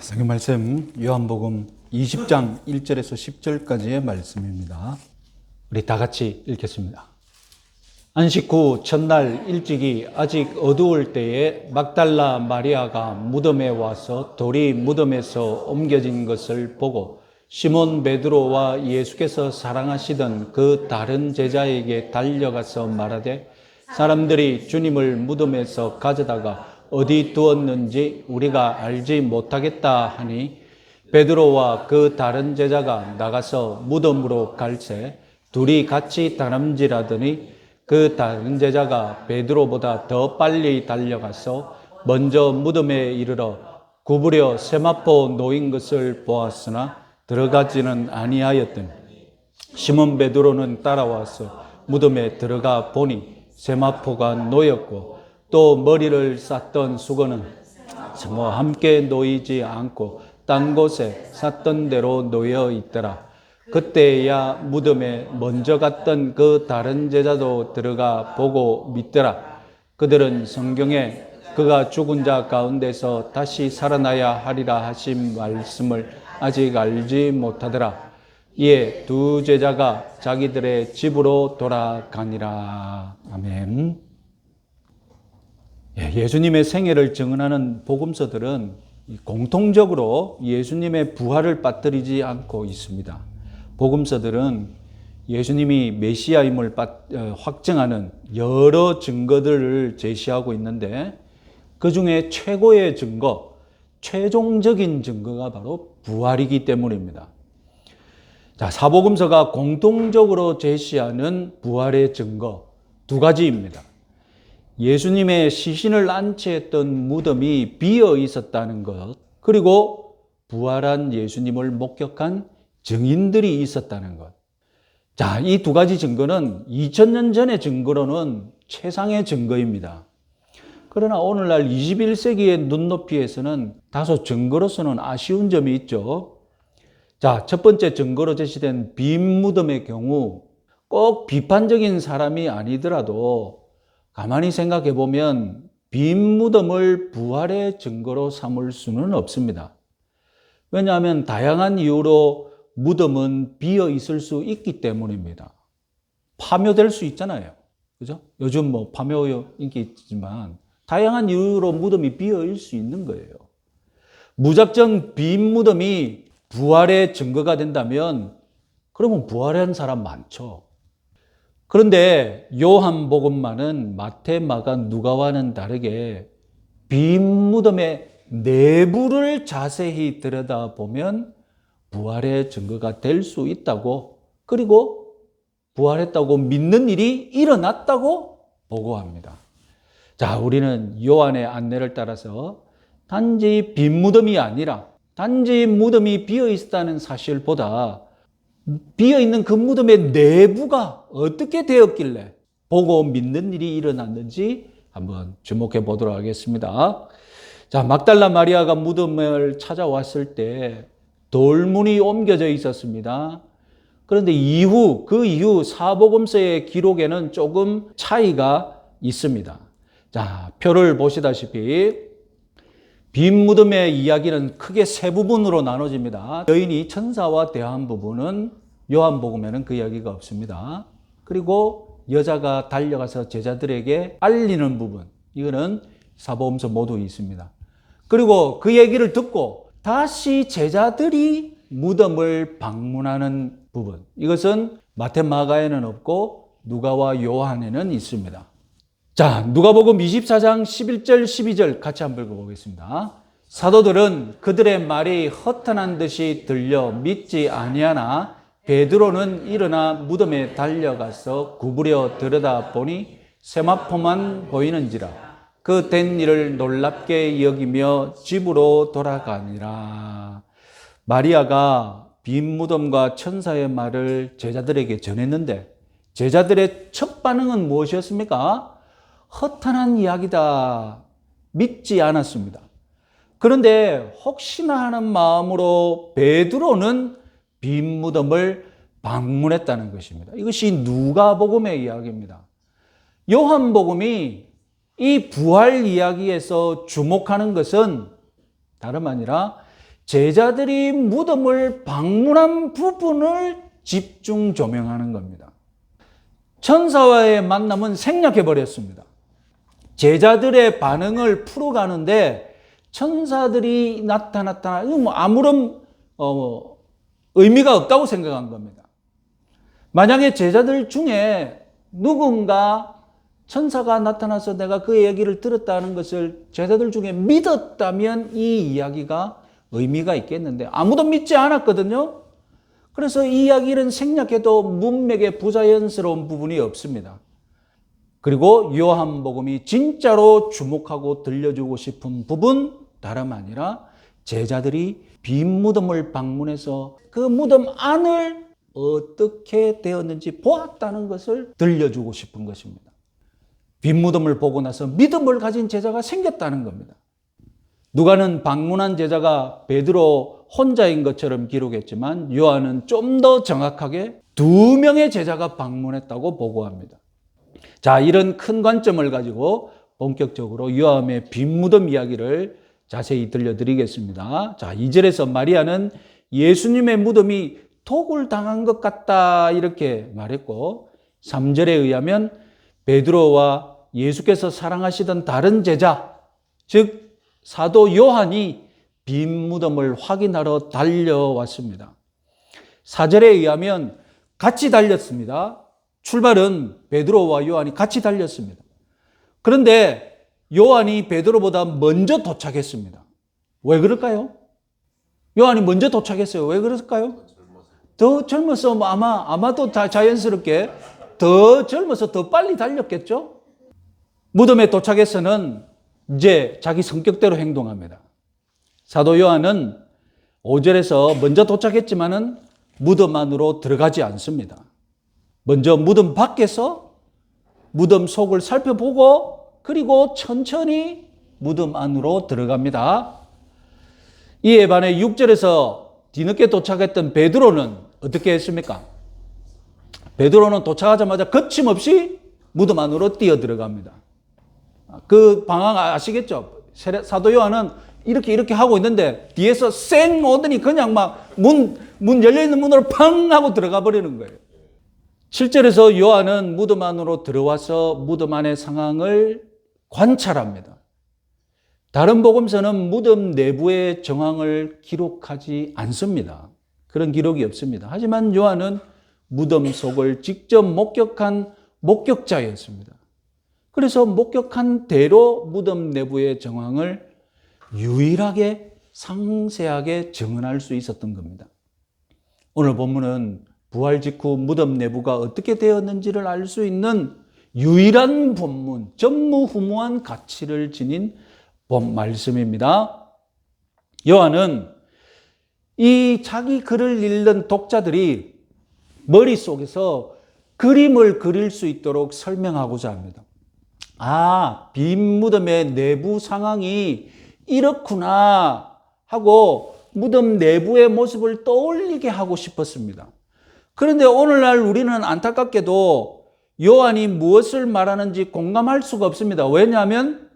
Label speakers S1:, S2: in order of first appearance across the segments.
S1: 성경 말씀 요한복음 20장 1절에서 10절까지의 말씀입니다. 우리 다 같이 읽겠습니다. 안식 후 첫날 일찍이 아직 어두울 때에 막달라 마리아가 무덤에 와서 돌이 무덤에서 옮겨진 것을 보고 시몬 베드로와 예수께서 사랑하시던 그 다른 제자에게 달려가서 말하되 사람들이 주님을 무덤에서 가져다가 어디 두었는지 우리가 알지 못하겠다 하니 베드로와 그 다른 제자가 나가서 무덤으로 갈새 둘이 같이 다름질하더니 그 다른 제자가 베드로보다 더 빨리 달려가서 먼저 무덤에 이르러 구부려 세마포 놓인 것을 보았으나 들어가지는 아니하였더니 시몬 베드로는 따라와서 무덤에 들어가 보니 세마포가 놓였고 또 머리를 쌌던 수건은 함께 놓이지 않고 딴 곳에 쌌던 대로 놓여 있더라. 그때야 무덤에 먼저 갔던 그 다른 제자도 들어가 보고 믿더라. 그들은 성경에 그가 죽은 자 가운데서 다시 살아나야 하리라 하신 말씀을 아직 알지 못하더라. 이에 두 제자가 자기들의 집으로 돌아가니라. 아멘. 예수님의 생애를 증언하는 복음서들은 공통적으로 예수님의 부활을 빠뜨리지 않고 있습니다. 복음서들은 예수님이 메시아임을 확증하는 여러 증거들을 제시하고 있는데 그 중에 최고의 증거, 최종적인 증거가 바로 부활이기 때문입니다. 자, 사복음서가 공통적으로 제시하는 부활의 증거 두 가지입니다. 예수님의 시신을 안치했던 무덤이 비어 있었다는 것, 그리고 부활한 예수님을 목격한 증인들이 있었다는 것. 자, 이 두 가지 증거는 2000년 전의 증거로는 최상의 증거입니다. 그러나 오늘날 21세기의 눈높이에서는 다소 증거로서는 아쉬운 점이 있죠. 자, 첫 번째 증거로 제시된 빈 무덤의 경우 꼭 비판적인 사람이 아니더라도 가만히 생각해 보면 빈 무덤을 부활의 증거로 삼을 수는 없습니다. 왜냐하면 다양한 이유로 무덤은 비어 있을 수 있기 때문입니다. 파묘될 수 있잖아요. 그죠? 요즘 파묘 인기 있지만 다양한 이유로 무덤이 비어 있을 수 있는 거예요. 무작정 빈 무덤이 부활의 증거가 된다면 그러면 부활한 사람 많죠. 그런데 요한복음만은 마태, 마가, 누가와는 다르게 빈 무덤의 내부를 자세히 들여다보면 부활의 증거가 될 수 있다고, 그리고 부활했다고 믿는 일이 일어났다고 보고합니다. 자, 우리는 요한의 안내를 따라서 단지 빈 무덤이 아니라 단지 무덤이 비어 있다는 사실보다 비어있는 그 무덤의 내부가 어떻게 되었길래 보고 믿는 일이 일어났는지 한번 주목해 보도록 하겠습니다. 자, 막달라 마리아가 무덤을 찾아왔을 때 돌문이 옮겨져 있었습니다. 그런데 그 이후 사복음서의 기록에는 조금 차이가 있습니다. 자, 표를 보시다시피 빈 무덤의 이야기는 크게 세 부분으로 나눠집니다. 여인이 천사와 대한 부분은 요한복음에는 그 이야기가 없습니다. 그리고 여자가 달려가서 제자들에게 알리는 부분, 이거는 사복음서 모두 있습니다. 그리고 그 얘기를 듣고 다시 제자들이 무덤을 방문하는 부분, 이것은 마태, 마가에는 없고 누가와 요한에는 있습니다. 자, 누가복음 24장 11절 12절 같이 한번 읽어보겠습니다. 사도들은 그들의 말이 허탄한 듯이 들려 믿지 아니하나 베드로는 일어나 무덤에 달려가서 구부려 들여다보니 세마포만 보이는지라 그 된 일을 놀랍게 여기며 집으로 돌아가니라. 마리아가 빈 무덤과 천사의 말을 제자들에게 전했는데 제자들의 첫 반응은 무엇이었습니까? 허탄한 이야기다. 믿지 않았습니다. 그런데 혹시나 하는 마음으로 베드로는 빈 무덤을 방문했다는 것입니다. 이것이 누가복음의 이야기입니다. 요한복음이 이 부활 이야기에서 주목하는 것은 다름 아니라 제자들이 무덤을 방문한 부분을 집중 조명하는 겁니다. 천사와의 만남은 생략해버렸습니다. 제자들의 반응을 풀어가는데 천사들이 나타났다. 이거 아무런 의미가 없다고 생각한 겁니다. 만약에 제자들 중에 누군가 천사가 나타나서 내가 그 얘기를 들었다는 것을 제자들 중에 믿었다면 이 이야기가 의미가 있겠는데 아무도 믿지 않았거든요. 그래서 이 이야기는 생략해도 문맥에 부자연스러운 부분이 없습니다. 그리고 요한복음이 진짜로 주목하고 들려주고 싶은 부분 다름 아니라 제자들이 빈 무덤을 방문해서 그 무덤 안을 어떻게 되었는지 보았다는 것을 들려주고 싶은 것입니다. 빈 무덤을 보고 나서 믿음을 가진 제자가 생겼다는 겁니다. 누가는 방문한 제자가 베드로 혼자인 것처럼 기록했지만 요한은 좀 더 정확하게 2명의 제자가 방문했다고 보고합니다. 자, 이런 큰 관점을 가지고 본격적으로 요한의 빈 무덤 이야기를 자세히 들려드리겠습니다. 자, 2절에서 마리아는 예수님의 무덤이 토굴 당한 것 같다 이렇게 말했고 3절에 의하면 베드로와 예수께서 사랑하시던 다른 제자, 즉 사도 요한이 빈 무덤을 확인하러 달려왔습니다. 4절에 의하면 같이 달렸습니다. 출발은 베드로와 요한이 같이 달렸습니다. 그런데 요한이 베드로보다 먼저 도착했습니다. 왜 그럴까요? 요한이 먼저 도착했어요. 왜 그럴까요? 더 젊어서 아마도 다 자연스럽게 더 젊어서 더 빨리 달렸겠죠? 무덤에 도착해서는 이제 자기 성격대로 행동합니다. 사도 요한은 5절에서 먼저 도착했지만은 무덤 안으로 들어가지 않습니다. 먼저 무덤 밖에서 무덤 속을 살펴보고 그리고 천천히 무덤 안으로 들어갑니다. 이에 반해 6절에서 뒤늦게 도착했던 베드로는 어떻게 했습니까? 베드로는 도착하자마자 거침없이 무덤 안으로 뛰어 들어갑니다. 그 방황 아시겠죠? 사도 요한은 이렇게 하고 있는데 뒤에서 쌩 오더니 그냥 막 문 열려있는 문으로 팡 하고 들어가 버리는 거예요. 7절에서 요한은 무덤 안으로 들어와서 무덤 안의 상황을 관찰합니다. 다른 복음서는 무덤 내부의 정황을 기록하지 않습니다. 그런 기록이 없습니다. 하지만 요한은 무덤 속을 직접 목격한 목격자였습니다. 그래서 목격한 대로 무덤 내부의 정황을 유일하게 상세하게 증언할 수 있었던 겁니다. 오늘 본문은 부활 직후 무덤 내부가 어떻게 되었는지를 알 수 있는 유일한 본문, 전무후무한 가치를 지닌 말씀입니다. 요한은 이 자기 글을 읽는 독자들이 머릿속에서 그림을 그릴 수 있도록 설명하고자 합니다. 아, 빈 무덤의 내부 상황이 이렇구나 하고 무덤 내부의 모습을 떠올리게 하고 싶었습니다. 그런데 오늘날 우리는 안타깝게도 요한이 무엇을 말하는지 공감할 수가 없습니다. 왜냐하면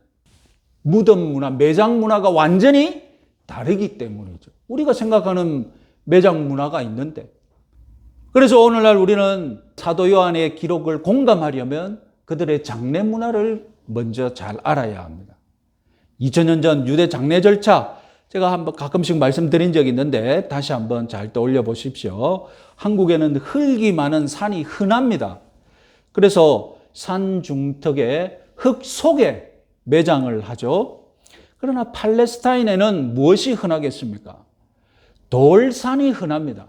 S1: 무덤 문화, 매장 문화가 완전히 다르기 때문이죠. 우리가 생각하는 매장 문화가 있는데. 그래서 오늘날 우리는 사도 요한의 기록을 공감하려면 그들의 장례 문화를 먼저 잘 알아야 합니다. 2000년 전 유대 장례 절차, 제가 한번 가끔씩 말씀드린 적이 있는데 다시 한번 잘 떠올려 보십시오. 한국에는 흙이 많은 산이 흔합니다. 그래서 산 중턱에 흙 속에 매장을 하죠. 그러나 팔레스타인에는 무엇이 흔하겠습니까? 돌산이 흔합니다.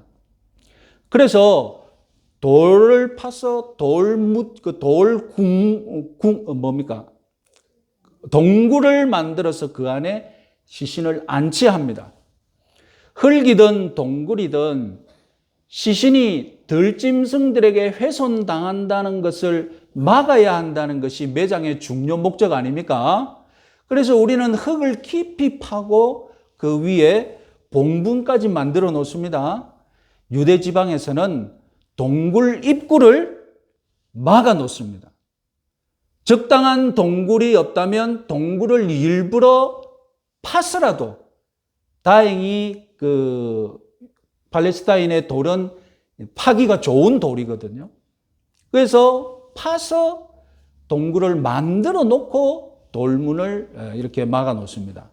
S1: 그래서 돌을 파서 동굴을 만들어서 그 안에 시신을 안치합니다. 흙이든 동굴이든 시신이 들짐승들에게 훼손당한다는 것을 막아야 한다는 것이 매장의 중요 목적 아닙니까? 그래서 우리는 흙을 깊이 파고 그 위에 봉분까지 만들어 놓습니다. 유대 지방에서는 동굴 입구를 막아 놓습니다. 적당한 동굴이 없다면 동굴을 일부러 파서라도 다행히 그 팔레스타인의 돌은 파기가 좋은 돌이거든요. 그래서 파서 동굴을 만들어 놓고 돌문을 이렇게 막아 놓습니다.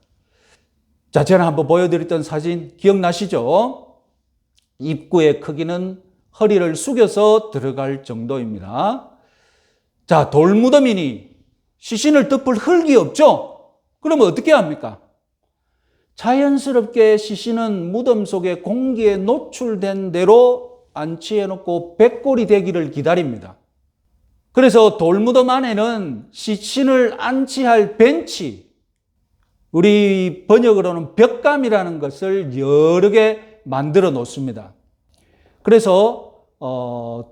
S1: 자, 제가 한번 보여드렸던 사진 기억나시죠? 입구의 크기는 허리를 숙여서 들어갈 정도입니다. 자, 돌무덤이니 시신을 덮을 흙이 없죠? 그러면 어떻게 합니까? 자연스럽게 시신은 무덤 속에 공기에 노출된 대로 안치해놓고 백골이 되기를 기다립니다. 그래서 돌무덤 안에는 시신을 안치할 벤치, 우리 번역으로는 벽감이라는 것을 여러 개 만들어 놓습니다. 그래서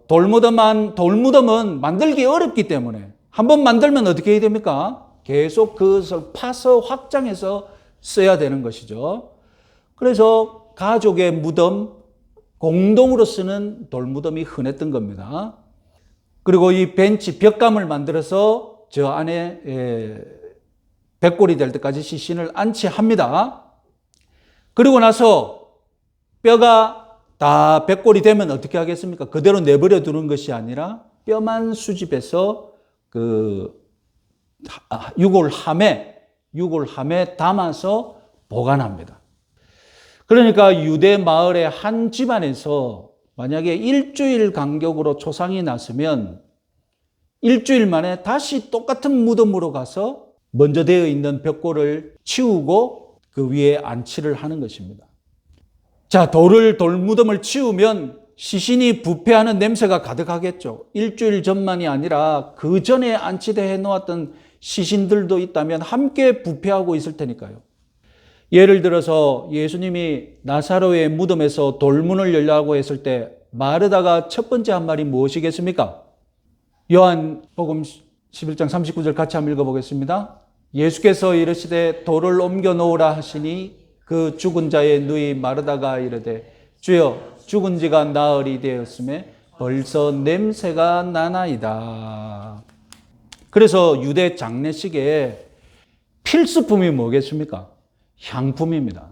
S1: 돌무덤은 만들기 어렵기 때문에 한번 만들면 어떻게 해야 됩니까? 계속 그것을 파서 확장해서 써야 되는 것이죠. 그래서 가족의 무덤, 공동으로 쓰는 돌무덤이 흔했던 겁니다. 그리고 이 벤치, 벽감을 만들어서 저 안에 백골이 될 때까지 시신을 안치합니다. 그리고 나서 뼈가 다 백골이 되면 어떻게 하겠습니까? 그대로 내버려 두는 것이 아니라 뼈만 수집해서 그 유골함에 담아서 보관합니다. 그러니까 유대 마을의 한 집안에서 만약에 일주일 간격으로 초상이 났으면 일주일 만에 다시 똑같은 무덤으로 가서 먼저 되어 있는 벽골을 치우고 그 위에 안치를 하는 것입니다. 자, 돌무덤을 치우면 시신이 부패하는 냄새가 가득하겠죠. 일주일 전만이 아니라 그 전에 안치돼 놓았던 시신들도 있다면 함께 부패하고 있을 테니까요. 예를 들어서 예수님이 나사로의 무덤에서 돌문을 열라고 했을 때 마르다가 첫 번째 한 말이 무엇이겠습니까? 요한복음 11장 39절 같이 한번 읽어보겠습니다. 예수께서 이르시되 돌을 옮겨 놓으라 하시니 그 죽은 자의 누이 마르다가 이르되 주여 죽은 지가 나흘이 되었음에 벌써 냄새가 나나이다. 그래서 유대 장례식의 필수품이 뭐겠습니까? 향품입니다.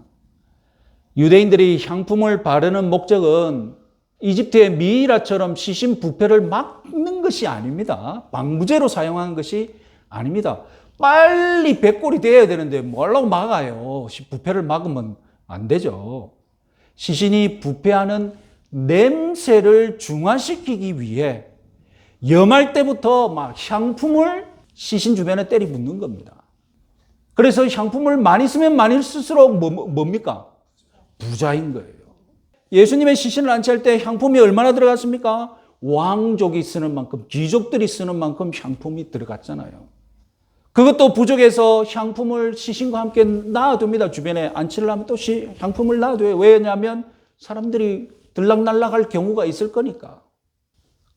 S1: 유대인들이 향품을 바르는 목적은 이집트의 미이라처럼 시신 부패를 막는 것이 아닙니다. 방부제로 사용하는 것이 아닙니다. 빨리 백골이 되어야 되는데 뭐하려고 막아요? 부패를 막으면 안 되죠. 시신이 부패하는 냄새를 중화시키기 위해 염할 때부터 막 향품을 시신 주변에 때리 붓는 겁니다. 그래서 향품을 많이 쓰면 많이 쓸수록 뭡니까? 부자인 거예요. 예수님의 시신을 안치할 때 향품이 얼마나 들어갔습니까? 왕족이 쓰는 만큼, 귀족들이 쓰는 만큼 향품이 들어갔잖아요. 그것도 부족해서 향품을 시신과 함께 놔둡니다. 주변에 안치를 하면 또 향품을 놔둬요. 왜냐하면 사람들이 들락날락할 경우가 있을 거니까.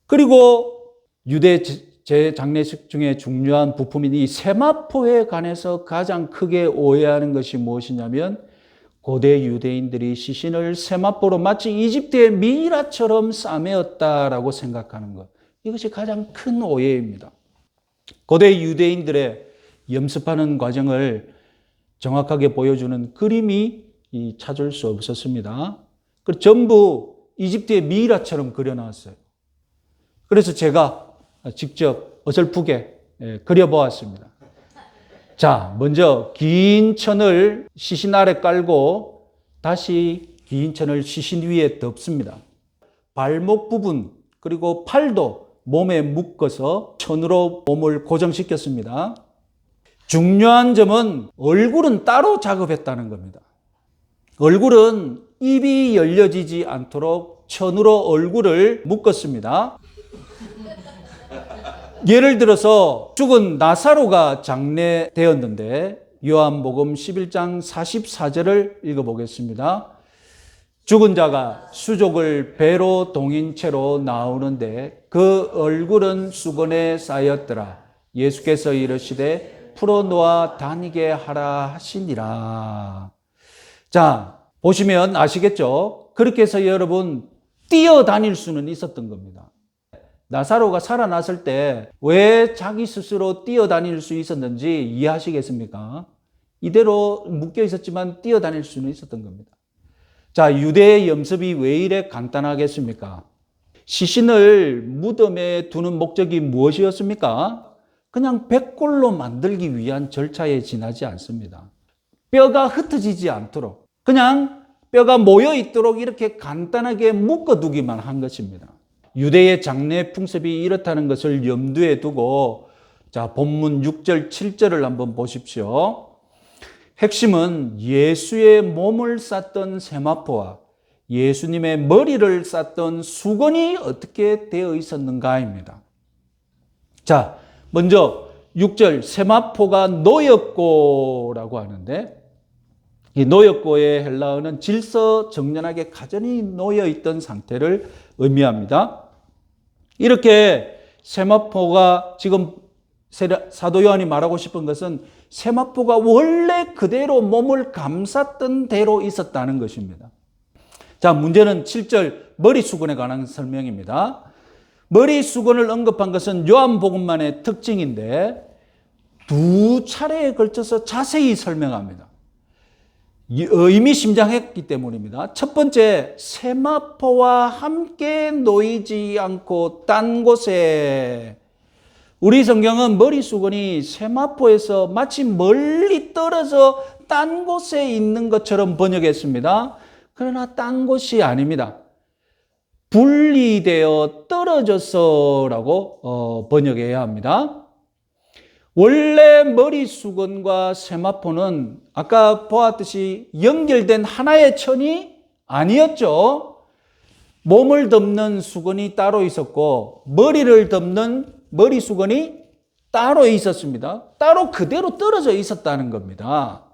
S1: 그리고 유대 제장례식 중에 중요한 부품인 이 세마포에 관해서 가장 크게 오해하는 것이 무엇이냐면 고대 유대인들이 시신을 세마포로 마치 이집트의 미이라처럼 싸매었다라고 생각하는 것. 이것이 가장 큰 오해입니다. 고대 유대인들의 염습하는 과정을 정확하게 보여주는 그림이 찾을 수 없었습니다. 전부 이집트의 미이라처럼 그려놨어요. 그래서 제가 직접 어설프게 그려보았습니다. 자, 먼저 긴 천을 시신 아래 깔고 다시 긴 천을 시신 위에 덮습니다. 발목 부분 그리고 팔도 몸에 묶어서 천으로 몸을 고정시켰습니다. 중요한 점은 얼굴은 따로 작업했다는 겁니다. 얼굴은 입이 열려지지 않도록 천으로 얼굴을 묶었습니다. 예를 들어서 죽은 나사로가 장례되었는데 요한복음 11장 44절을 읽어보겠습니다. 죽은 자가 수족을 배로 동인 채로 나오는데 그 얼굴은 수건에 쌓였더라. 예수께서 이르시되 풀어놓아 다니게 하라 하시니라. 자, 보시면 아시겠죠? 그렇게 해서 여러분 뛰어다닐 수는 있었던 겁니다. 나사로가 살아났을 때 왜 자기 스스로 뛰어다닐 수 있었는지 이해하시겠습니까? 이대로 묶여 있었지만 뛰어다닐 수는 있었던 겁니다. 자, 유대의 염습이 왜 이래 간단하겠습니까? 시신을 무덤에 두는 목적이 무엇이었습니까? 그냥 백골로 만들기 위한 절차에 지나지 않습니다. 뼈가 흩어지지 않도록, 그냥 뼈가 모여 있도록 이렇게 간단하게 묶어두기만 한 것입니다. 유대의 장례 풍습이 이렇다는 것을 염두에 두고, 자, 본문 6절, 7절을 한번 보십시오. 핵심은 예수의 몸을 쌌던 세마포와 예수님의 머리를 쌌던 수건이 어떻게 되어 있었는가입니다. 자, 먼저 6절 세마포가 놓였고라고 하는데, 이 놓였고의 헬라어는 질서정연하게 가전이 놓여있던 상태를 의미합니다. 이렇게 세마포가 지금 사도 요한이 말하고 싶은 것은 세마포가 원래 그대로 몸을 감쌌던 대로 있었다는 것입니다. 자, 문제는 7절 머리 수건에 관한 설명입니다. 머리 수건을 언급한 것은 요한복음만의 특징인데 두 차례에 걸쳐서 자세히 설명합니다. 의미심장했기 때문입니다. 첫 번째, 세마포와 함께 놓이지 않고 딴 곳에. 우리 성경은 머리 수건이 세마포에서 마치 멀리 떨어져 딴 곳에 있는 것처럼 번역했습니다. 그러나 딴 곳이 아닙니다. 분리되어 떨어져서라고 번역해야 합니다. 원래 머리 수건과 세마포는 아까 보았듯이 연결된 하나의 천이 아니었죠. 몸을 덮는 수건이 따로 있었고 머리를 덮는 머리 수건이 따로 있었습니다. 따로 그대로 떨어져 있었다는 겁니다.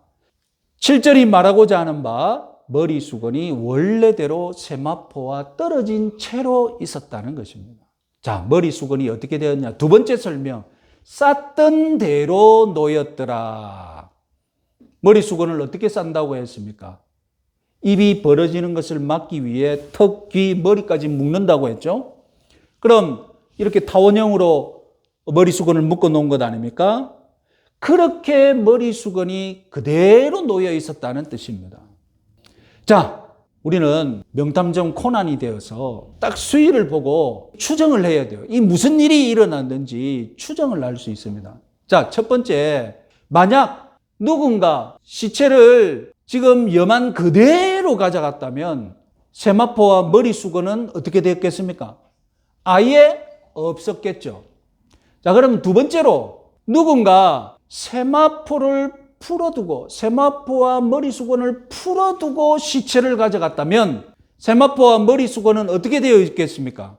S1: 7절이 말하고자 하는 바 머리 수건이 원래대로 세마포와 떨어진 채로 있었다는 것입니다. 자, 머리 수건이 어떻게 되었냐? 두 번째 설명. 쌌던 대로 놓였더라. 머리 수건을 어떻게 싼다고 했습니까? 입이 벌어지는 것을 막기 위해 턱, 귀, 머리까지 묶는다고 했죠. 그럼 이렇게 타원형으로 머리 수건을 묶어 놓은 것 아닙니까? 그렇게 머리 수건이 그대로 놓여 있었다는 뜻입니다. 자, 우리는 명탐정 코난이 되어서 딱 수위를 보고 추정을 해야 돼요. 이 무슨 일이 일어났는지 추정을 할 수 있습니다. 자, 첫 번째, 만약 누군가 시체를 지금 염한 그대로 가져갔다면 세마포와 머리 수건은 어떻게 됐겠습니까? 아예 없었겠죠. 자, 그럼 두 번째로 누군가 세마포를 풀어두고 세마포와 머리 수건을 풀어두고 시체를 가져갔다면 세마포와 머리 수건은 어떻게 되어 있겠습니까?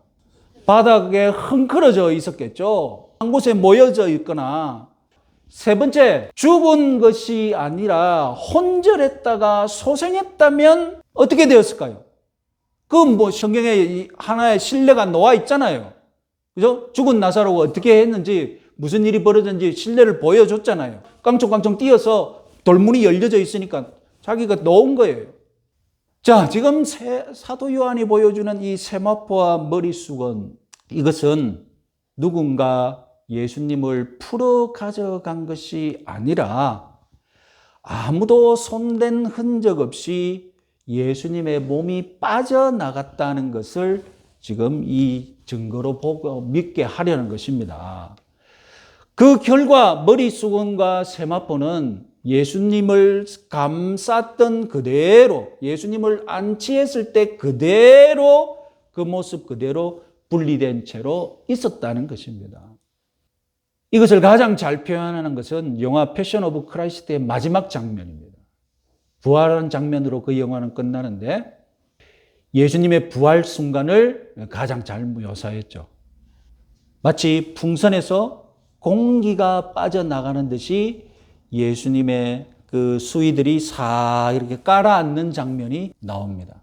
S1: 바닥에 흥크러져 있었겠죠. 한 곳에 모여져 있거나. 세 번째, 죽은 것이 아니라 혼절했다가 소생했다면 어떻게 되었을까요? 그건 뭐 성경에 하나의 신뢰가 놓아 있잖아요. 그죠? 죽은 나사로가 어떻게 했는지, 무슨 일이 벌어졌는지 신뢰를 보여줬잖아요. 깡총깡총 뛰어서 돌문이 열려져 있으니까 자기가 놓은 거예요. 자, 지금 사도 요한이 보여주는 이 세마포와 머리수건, 이것은 누군가 예수님을 풀어 가져간 것이 아니라 아무도 손댄 흔적 없이 예수님의 몸이 빠져나갔다는 것을 지금 이 증거로 보고 믿게 하려는 것입니다. 그 결과 머리수건과 세마포는 예수님을 감쌌던 그대로, 예수님을 안치했을 때 그대로, 그 모습 그대로 분리된 채로 있었다는 것입니다. 이것을 가장 잘 표현하는 것은 영화 패션 오브 크라이스트의 마지막 장면입니다. 부활하는 장면으로 그 영화는 끝나는데 예수님의 부활 순간을 가장 잘 묘사했죠. 마치 풍선에서 공기가 빠져나가는 듯이 예수님의 그 수위들이 싹 이렇게 깔아앉는 장면이 나옵니다.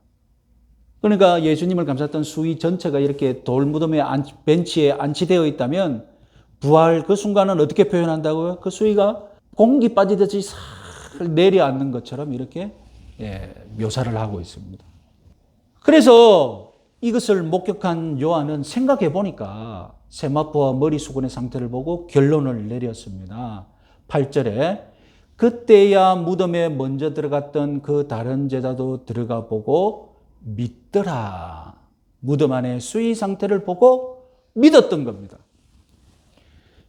S1: 그러니까 예수님을 감쌌던 수위 전체가 이렇게 돌무덤에 벤치에 안치되어 있다면 부활 그 순간은 어떻게 표현한다고요? 그 수위가 공기 빠지듯이 싹 내려앉는 것처럼 이렇게 묘사를 하고 있습니다. 그래서 이것을 목격한 요한은 생각해 보니까 세마포와 머리 수건의 상태를 보고 결론을 내렸습니다. 8절에 그때야 무덤에 먼저 들어갔던 그 다른 제자도 들어가 보고 믿더라. 무덤 안의 수의 상태를 보고 믿었던 겁니다.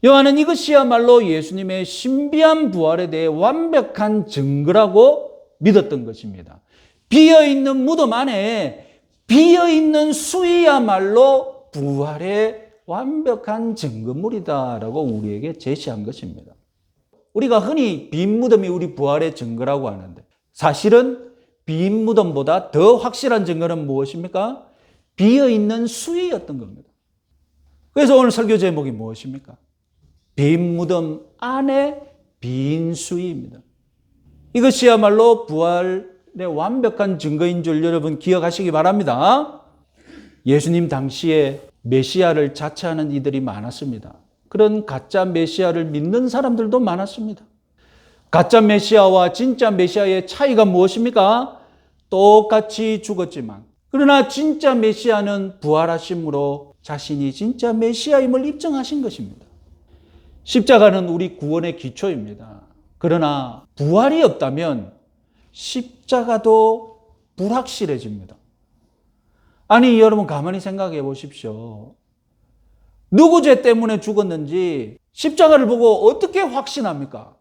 S1: 요한은 이것이야말로 예수님의 신비한 부활에 대해 완벽한 증거라고 믿었던 것입니다. 비어있는 무덤 안에 비어있는 수이야말로 부활의 완벽한 증거물이다라고 우리에게 제시한 것입니다. 우리가 흔히 빈 무덤이 우리 부활의 증거라고 하는데 사실은 빈 무덤보다 더 확실한 증거는 무엇입니까? 비어있는 수이였던 겁니다. 그래서 오늘 설교 제목이 무엇입니까? 빈 무덤 안에 빈 수이입니다. 이것이야말로 부활의 완벽한 증거인 줄 여러분 기억하시기 바랍니다. 예수님 당시에 메시아를 자처하는 이들이 많았습니다. 그런 가짜 메시아를 믿는 사람들도 많았습니다. 가짜 메시아와 진짜 메시아의 차이가 무엇입니까? 똑같이 죽었지만 그러나 진짜 메시아는 부활하심으로 자신이 진짜 메시아임을 입증하신 것입니다. 십자가는 우리 구원의 기초입니다. 그러나 부활이 없다면 십자가도 불확실해집니다. 아니 여러분 가만히 생각해 보십시오. 누구 죄 때문에 죽었는지 십자가를 보고 어떻게 확신합니까?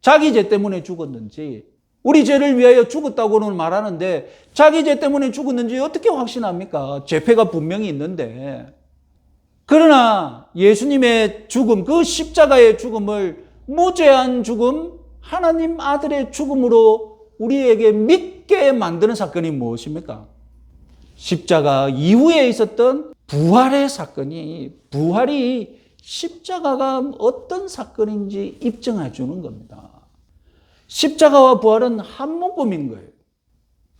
S1: 자기 죄 때문에 죽었는지 우리 죄를 위하여 죽었다고는 말하는데 자기 죄 때문에 죽었는지 어떻게 확신합니까? 죄패가 분명히 있는데. 그러나 예수님의 죽음, 그 십자가의 죽음을 무죄한 죽음, 하나님 아들의 죽음으로 우리에게 믿게 만드는 사건이 무엇입니까? 십자가 이후에 있었던 부활의 사건이, 부활이 십자가가 어떤 사건인지 입증해 주는 겁니다. 십자가와 부활은 한 묶음인 거예요.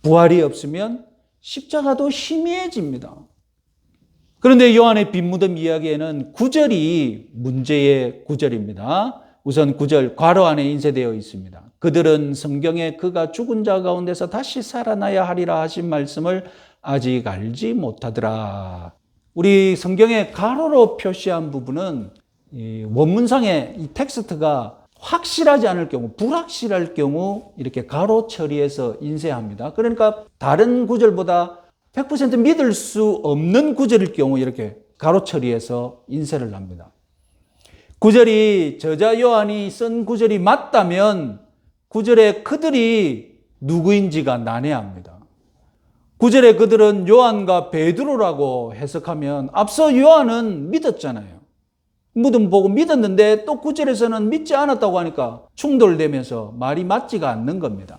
S1: 부활이 없으면 십자가도 희미해집니다. 그런데 요한의 빈 무덤 이야기에는 9절이 문제의 9절입니다. 우선 9절 괄호 안에 인쇄되어 있습니다. 그들은 성경에 그가 죽은 자 가운데서 다시 살아나야 하리라 하신 말씀을 아직 알지 못하더라. 우리 성경에 가로로 표시한 부분은 원문상의 이 텍스트가 확실하지 않을 경우, 불확실할 경우 이렇게 가로 처리해서 인쇄합니다. 그러니까 다른 구절보다 100% 믿을 수 없는 구절일 경우 이렇게 가로 처리해서 인쇄를 합니다. 구절이 저자 요한이 쓴 구절이 맞다면 구절의 그들이 누구인지가 난해합니다. 구절의 그들은 요한과 베드로라고 해석하면 앞서 요한은 믿었잖아요. 무덤 보고 믿었는데 또 구절에서는 믿지 않았다고 하니까 충돌되면서 말이 맞지가 않는 겁니다.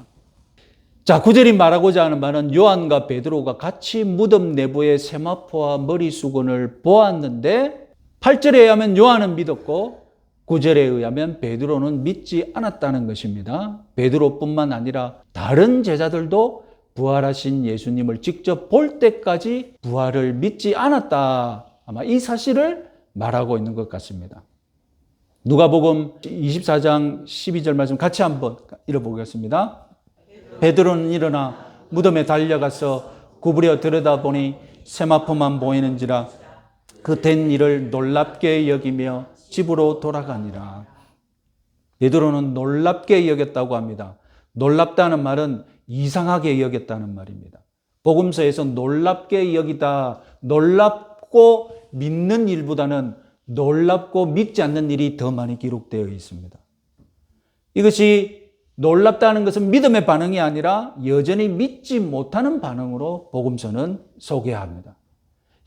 S1: 자, 구절이 말하고자 하는 말은 요한과 베드로가 같이 무덤 내부의 세마포와 머리수건을 보았는데 8절에 의하면 요한은 믿었고 9절에 의하면 베드로는 믿지 않았다는 것입니다. 베드로뿐만 아니라 다른 제자들도 부활하신 예수님을 직접 볼 때까지 부활을 믿지 않았다. 아마 이 사실을 말하고 있는 것 같습니다. 누가복음 24장 12절 말씀 같이 한번 읽어보겠습니다. 베드로는 일어나 무덤에 달려가서 구부려 들여다보니 세마포만 보이는지라 그 된 일을 놀랍게 여기며 집으로 돌아가니라. 베드로는 놀랍게 여겼다고 합니다. 놀랍다는 말은 이상하게 여겼다는 말입니다. 복음서에서 놀랍게 여기다, 놀랍고 믿는 일보다는 놀랍고 믿지 않는 일이 더 많이 기록되어 있습니다. 이것이 놀랍다는 것은 믿음의 반응이 아니라 여전히 믿지 못하는 반응으로 복음서는 소개합니다.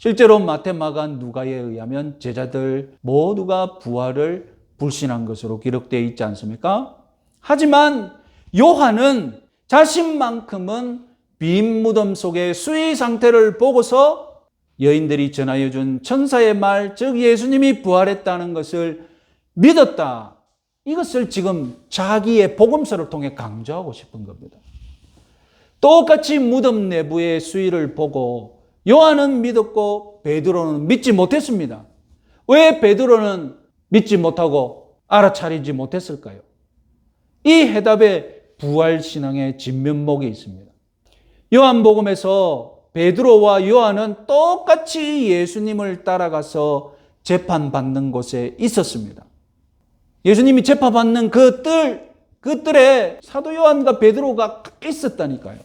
S1: 실제로 마태, 마가, 누가에 의하면 제자들 모두가 부활을 불신한 것으로 기록되어 있지 않습니까? 하지만 요한은 자신만큼은 빈 무덤 속의 수의 상태를 보고서 여인들이 전하여 준 천사의 말, 즉 예수님이 부활했다는 것을 믿었다. 이것을 지금 자기의 복음서를 통해 강조하고 싶은 겁니다. 똑같이 무덤 내부의 수위를 보고 요한은 믿었고 베드로는 믿지 못했습니다. 왜 베드로는 믿지 못하고 알아차리지 못했을까요? 이 해답에 부활신앙의 진면목이 있습니다. 요한복음에서 베드로와 요한은 똑같이 예수님을 따라가서 재판받는 곳에 있었습니다. 예수님이 재판받는 그 뜰 그들의 사도 요한과 베드로가 있었다니까요.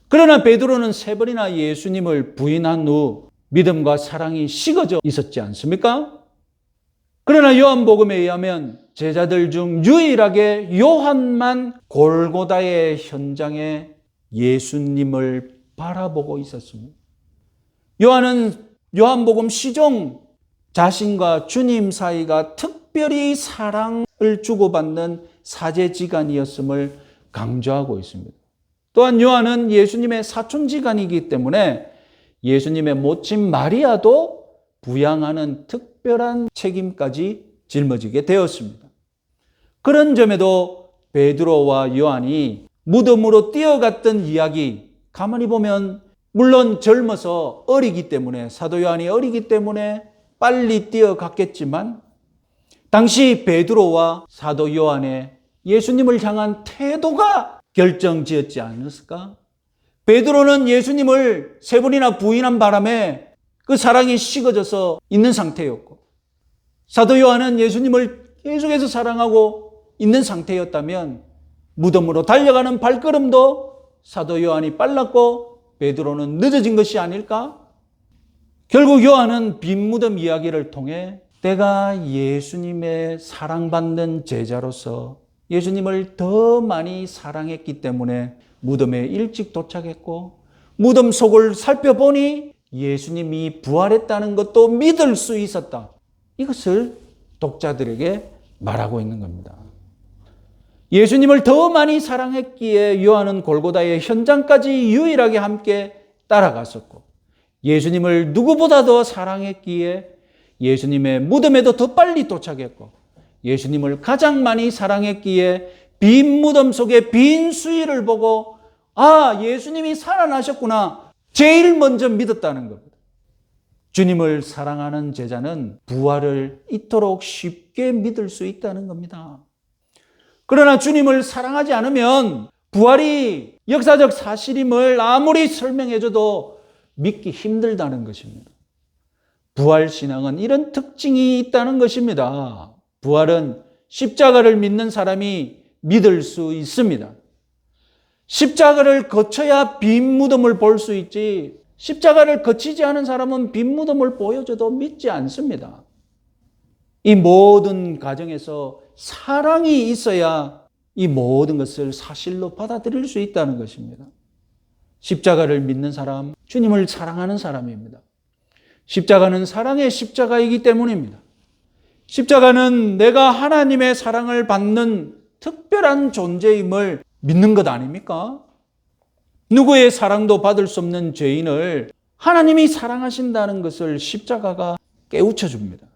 S1: 그러나 베드로는 3번이나 예수님을 부인한 후 믿음과 사랑이 식어져 있었지 않습니까? 그러나 요한복음에 의하면 제자들 중 유일하게 요한만 골고다의 현장에 예수님을 바라보고 있었습니다. 요한은 요한복음 시종 자신과 주님 사이가 특별히 사랑을 주고받는 사제지간이었음을 강조하고 있습니다. 또한 요한은 예수님의 사촌지간이기 때문에 예수님의 모친 마리아도 부양하는 특별한 책임까지 짊어지게 되었습니다. 그런 점에도 베드로와 요한이 무덤으로 뛰어갔던 이야기, 가만히 보면 물론 젊어서 어리기 때문에, 사도 요한이 어리기 때문에 빨리 뛰어갔겠지만 당시 베드로와 사도 요한의 예수님을 향한 태도가 결정지었지 않았을까? 베드로는 예수님을 3번이나 부인한 바람에 그 사랑이 식어져서 있는 상태였고, 사도 요한은 예수님을 계속해서 사랑하고 있는 상태였다면 무덤으로 달려가는 발걸음도 사도 요한이 빨랐고 베드로는 늦어진 것이 아닐까? 결국 요한은 빈 무덤 이야기를 통해 내가 예수님의 사랑받는 제자로서 예수님을 더 많이 사랑했기 때문에 무덤에 일찍 도착했고, 무덤 속을 살펴보니 예수님이 부활했다는 것도 믿을 수 있었다. 이것을 독자들에게 말하고 있는 겁니다. 예수님을 더 많이 사랑했기에 요한은 골고다의 현장까지 유일하게 함께 따라갔었고, 예수님을 누구보다 더 사랑했기에 예수님의 무덤에도 더 빨리 도착했고, 예수님을 가장 많이 사랑했기에 빈 무덤 속에 빈 수의를 보고 아, 예수님이 살아나셨구나, 제일 먼저 믿었다는 겁니다. 주님을 사랑하는 제자는 부활을 이토록 쉽게 믿을 수 있다는 겁니다. 그러나 주님을 사랑하지 않으면 부활이 역사적 사실임을 아무리 설명해줘도 믿기 힘들다는 것입니다. 부활신앙은 이런 특징이 있다는 것입니다. 부활은 십자가를 믿는 사람이 믿을 수 있습니다. 십자가를 거쳐야 빈 무덤을 볼 수 있지, 십자가를 거치지 않은 사람은 빈 무덤을 보여줘도 믿지 않습니다. 이 모든 과정에서 사랑이 있어야 이 모든 것을 사실로 받아들일 수 있다는 것입니다. 십자가를 믿는 사람, 주님을 사랑하는 사람입니다. 십자가는 사랑의 십자가이기 때문입니다. 십자가는 내가 하나님의 사랑을 받는 특별한 존재임을 믿는 것 아닙니까? 누구의 사랑도 받을 수 없는 죄인을 하나님이 사랑하신다는 것을 십자가가 깨우쳐 줍니다.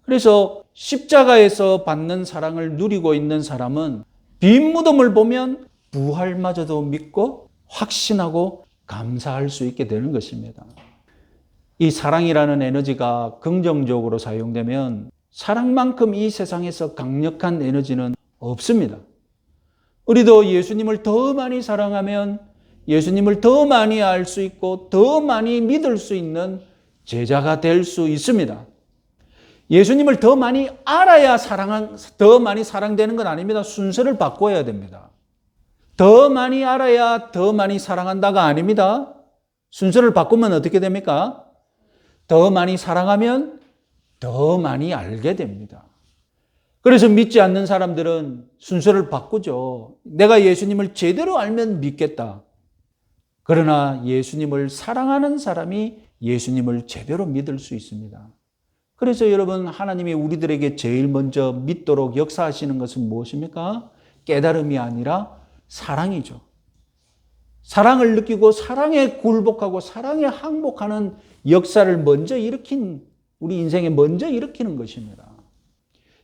S1: 그래서 십자가에서 받는 사랑을 누리고 있는 사람은 빈 무덤을 보면 부활마저도 믿고 확신하고 감사할 수 있게 되는 것입니다. 이 사랑이라는 에너지가 긍정적으로 사용되면 사랑만큼 이 세상에서 강력한 에너지는 없습니다. 우리도 예수님을 더 많이 사랑하면 예수님을 더 많이 알 수 있고 더 많이 믿을 수 있는 제자가 될 수 있습니다. 예수님을 더 많이 알아야 더 많이 사랑되는 건 아닙니다. 순서를 바꿔야 됩니다. 더 많이 알아야 더 많이 사랑한다가 아닙니다. 순서를 바꾸면 어떻게 됩니까? 더 많이 사랑하면 더 많이 알게 됩니다. 그래서 믿지 않는 사람들은 순서를 바꾸죠. 내가 예수님을 제대로 알면 믿겠다. 그러나 예수님을 사랑하는 사람이 예수님을 제대로 믿을 수 있습니다. 그래서 여러분, 하나님이 우리들에게 제일 먼저 믿도록 역사하시는 것은 무엇입니까? 깨달음이 아니라 사랑이죠. 사랑을 느끼고 사랑에 굴복하고 사랑에 항복하는 역사를 먼저 일으킨, 우리 인생에 먼저 일으키는 것입니다.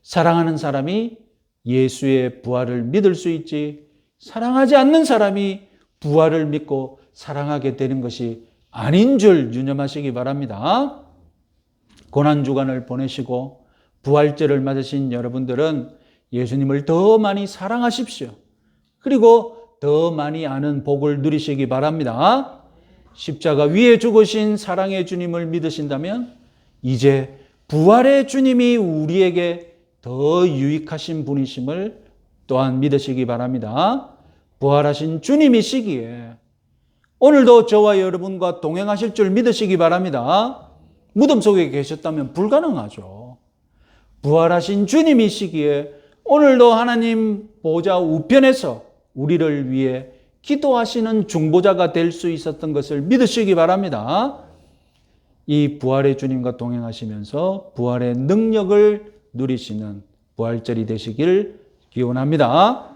S1: 사랑하는 사람이 예수의 부활을 믿을 수 있지, 사랑하지 않는 사람이 부활을 믿고 사랑하게 되는 것이 아닌 줄 유념하시기 바랍니다. 고난주간을 보내시고 부활절을 맞으신 여러분들은 예수님을 더 많이 사랑하십시오. 그리고 더 많이 아는 복을 누리시기 바랍니다. 십자가 위에 죽으신 사랑의 주님을 믿으신다면 이제 부활의 주님이 우리에게 더 유익하신 분이심을 또한 믿으시기 바랍니다. 부활하신 주님이시기에 오늘도 저와 여러분과 동행하실 줄 믿으시기 바랍니다. 무덤 속에 계셨다면 불가능하죠. 부활하신 주님이시기에 오늘도 하나님 보좌 우편에서 우리를 위해 기도하시는 중보자가 될 수 있었던 것을 믿으시기 바랍니다. 이 부활의 주님과 동행하시면서 부활의 능력을 누리시는 부활절이 되시길 기원합니다.